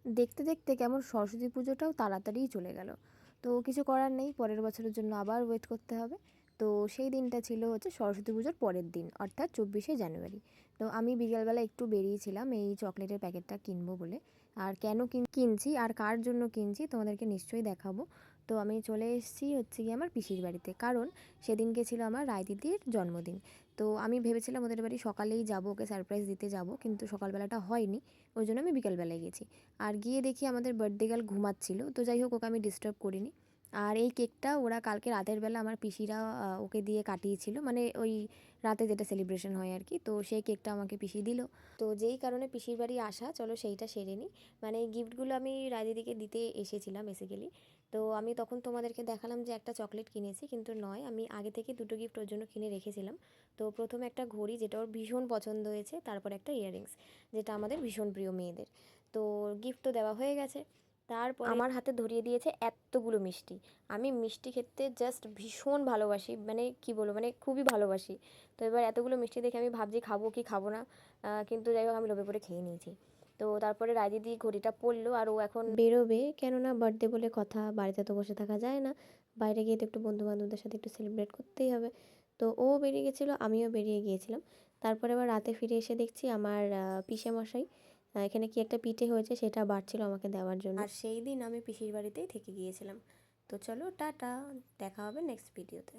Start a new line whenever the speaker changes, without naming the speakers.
দেখতে দেখতে কেমন সরস্বতী পুজোটাও তাড়াতাড়িই চলে গেল। তো কিছু করার নেই, পরের বছরের জন্য আবার ওয়েট করতে হবে। তো সেই দিনটা ছিল হচ্ছে সরস্বতী পুজোর পরের দিন, অর্থাৎ 24শে জানুয়ারি। তো আমি বিকেলবেলা একটু বেরিয়েছিলাম এই চকলেটের প্যাকেটটা কিনবো বলে। আর কেন কিনছি আর কার জন্য কিনছি তোমাদেরকে নিশ্চয়ই দেখাবো। তো আমি চলে এসেছি হচ্ছে গিয়ে আমার পিসির বাড়িতে, কারণ সেদিনকে ছিল আমার রায়দিদির জন্মদিন। তো আমি ভেবেছিলাম ওদের বাড়ি সকালেই যাবো, ওকে সারপ্রাইজ দিতে যাব, কিন্তু সকালবেলাটা হয়নি, ওই জন্য আমি বিকেলবেলায় গেছি। আর গিয়ে দেখি আমাদের বার্থডে গার্ল ঘুমাচ্ছিল। তো যাই হোক, ওকে আমি ডিস্টার্ব করিনি। আর এই কেকটা ওরা কালকে রাতের বেলা আমার পিসিরা ওকে দিয়ে কাটিয়েছিল, মানে ওই রাতে যেটা সেলিব্রেশন হয় আর কি। তো সেই কেকটা আমাকে পিসি দিল। তো যেই কারণে পিসির বাড়ি আসা, চলো সেইটা সেরে নিই। মানে এই গিফটগুলো আমি রায়দিদিকে দিতে এসেছিলাম বেসিক্যালি। তো আমি তখন তোমাদেরকে দেখালাম যে একটা চকলেট কিনেছি, কিন্তু নয়, আমি আগে থেকে দুটো গিফট ওর জন্য কিনে রেখেছিলাম। তো প্রথমে একটা ঘড়ি, যেটা ওর ভীষণ পছন্দ হয়েছে, তারপর একটা ইয়াররিংস, যেটা আমাদের ভীষণ প্রিয় মেয়েদের। তো গিফট তো দেওয়া হয়ে গেছে। তারপরে আমার হাতে ধরিয়ে দিয়েছে এতগুলো মিষ্টি। আমি মিষ্টি খেতে জাস্ট ভীষণ ভালোবাসি, মানে কি বলবো, মানে খুবই ভালোবাসি। তো এবার এতগুলো মিষ্টি দেখে আমি ভাবছি খাবো কি খাবো না, কিন্তু যাই হোক আমি লোভে পড়ে খেয়ে নিয়েছি। তো তারপরে রায়দিদি ঘড়িটা পরলো, আর ও এখন বেরোবে, কেননা বার্থডে বলে কথা, বাড়িতে তো বসে থাকা যায় না, বাইরে গিয়ে তো একটু বন্ধু বান্ধবদের সাথে একটু সেলিব্রেট করতেই হবে। তো ও বেরিয়ে গেছিলো, আমিও বেরিয়ে গিয়েছিলাম। তারপরে আবার রাতে ফিরে এসে দেখছি আমার পিসেমশাই এখানে কি একটা পিঠে হয়েছে সেটা বাড়ছিল আমাকে দেওয়ার জন্য। আর সেই দিন আমি পিসির বাড়িতেই থেকে গিয়েছিলাম। তো চলো টাটা, দেখা হবে নেক্সট ভিডিওতে।